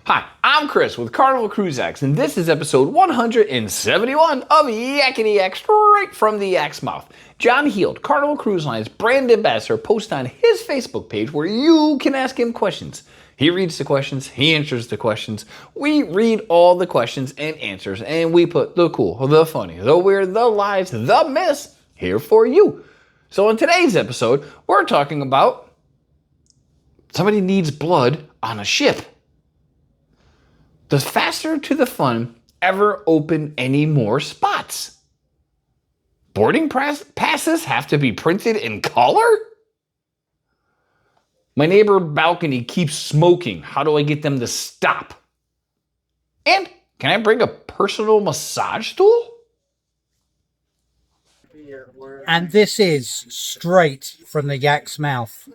Hi, I'm Chris with Carnival Cruise X, and this is episode 171 of Yakety-Yak, straight from the Yak's mouth. John Heald, Carnival Cruise Line's brand ambassador, posts on his Facebook page where you can ask him questions. He reads the questions, he answers the questions, we read all the questions and answers, and we put the cool, the funny, the weird, the lies, the myths here for you. So in today's episode, we're talking about somebody needs blood on a ship. Does Faster to the Fun ever open any more spots? Boarding passes have to be printed in color? My neighbor balcony keeps smoking. How do I get them to stop? And can I bring a personal massage tool? And this is straight from the Yak's mouth.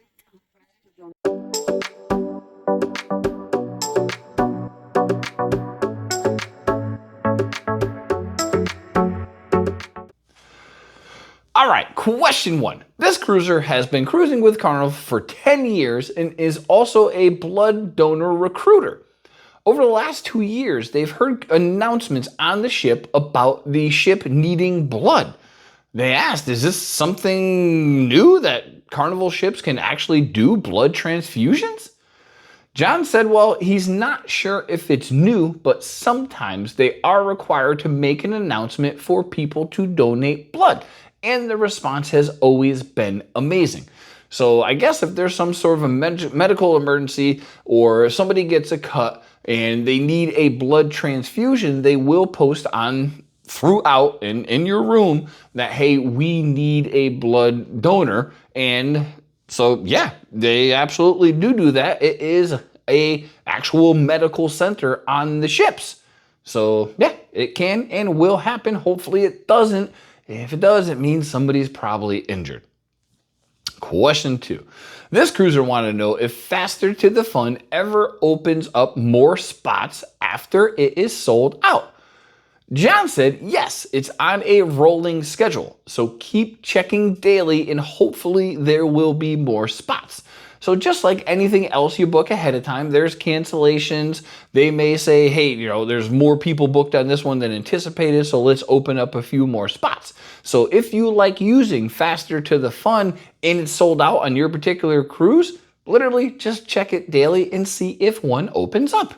All right, question one. This cruiser has been cruising with Carnival for 10 years and is also a blood donor recruiter. Over the last 2 years, they've heard announcements on the ship about the ship needing blood. They asked, is this something new that Carnival ships can actually do blood transfusions? John said, well, he's not sure if it's new, but sometimes they are required to make an announcement for people to donate blood. And the response has always been amazing. So I guess if there's some sort of a medical emergency or somebody gets a cut and they need a blood transfusion, they will post on throughout in your room that, hey, we need a blood donor. And so, yeah, they absolutely do that. It is a actual medical center on the ships. So, yeah, it can and will happen. Hopefully it doesn't. If it does, it means somebody's probably injured. Question two. This cruiser wanted to know if Faster to the Fun ever opens up more spots after it is sold out. John said, yes, it's on a rolling schedule. So keep checking daily and hopefully there will be more spots. So just like anything else you book ahead of time, there's cancellations. They may say, hey, there's more people booked on this one than anticipated, so let's open up a few more spots. So if you like using Faster to the Fun and it's sold out on your particular cruise, literally just check it daily and see if one opens up.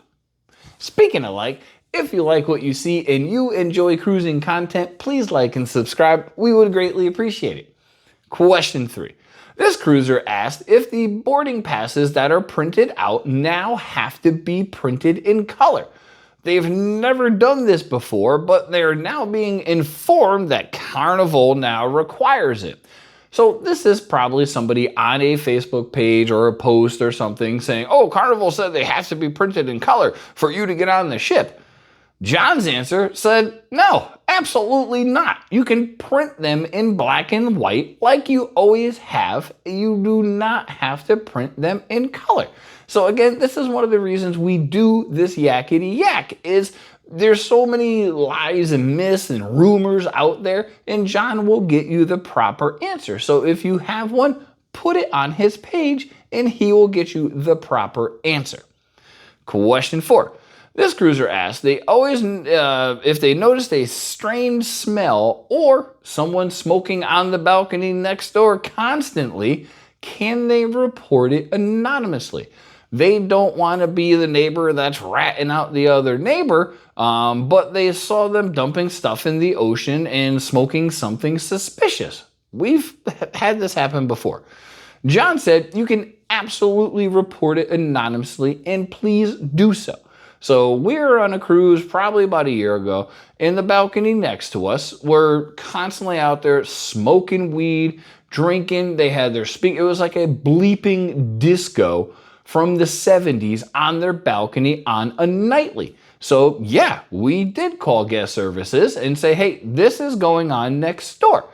Speaking of like, if you like what you see and you enjoy cruising content, please like and subscribe. We would greatly appreciate it. Question three. This cruiser asked if the boarding passes that are printed out now have to be printed in color. They've never done this before, but they're now being informed that Carnival now requires it. So this is probably somebody on a Facebook page or a post or something saying, oh, Carnival said they have to be printed in color for you to get on the ship. John's answer said, no, absolutely not. You can print them in black and white like you always have. You do not have to print them in color. So again, this is one of the reasons we do this Yakety-Yak is there's so many lies and myths and rumors out there, and John will get you the proper answer. So if you have one, put it on his page and he will get you the proper answer. Question four. This cruiser asked, they always, if they noticed a strange smell or someone smoking on the balcony next door constantly, can they report it anonymously? They don't want to be the neighbor that's ratting out the other neighbor, but they saw them dumping stuff in the ocean and smoking something suspicious. We've had this happen before. John said, you can absolutely report it anonymously and please do so. So we were on a cruise probably about a year ago, and the balcony next to us were constantly out there smoking weed, drinking. They had their it was like a bleeping disco from the 70s on their balcony on a nightly. So yeah, we did call guest services and say, hey, this is going on next door.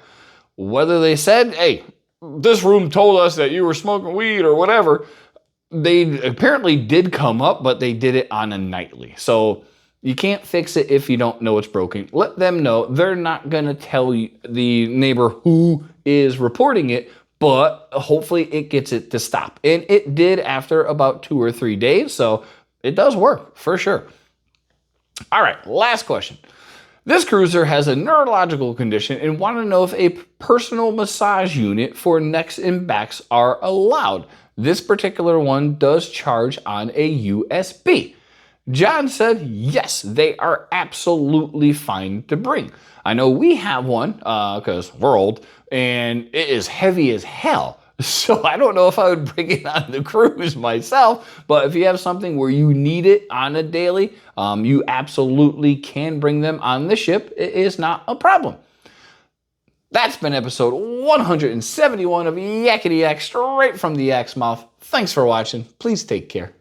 Whether they said, hey, this room told us that you were smoking weed or whatever, they apparently did come up, but they did it on a nightly. So you can't fix it if you don't know it's broken. Let them know. They're not going to tell you, the neighbor who is reporting it, but hopefully it gets it to stop. And it did after about 2 or 3 days. So it does work for sure. All right, last question. This cruiser has a neurological condition and want to know if a personal massage unit for necks and backs are allowed. This particular one does charge on a USB. John said, yes, they are absolutely fine to bring. I know we have one because we're old and it is heavy as hell. So I don't know if I would bring it on the cruise myself, but if you have something where you need it on a daily, you absolutely can bring them on the ship. It is not a problem. That's been episode 171 of Yakety-Yak, straight from the Yak's mouth. Thanks for watching. Please take care.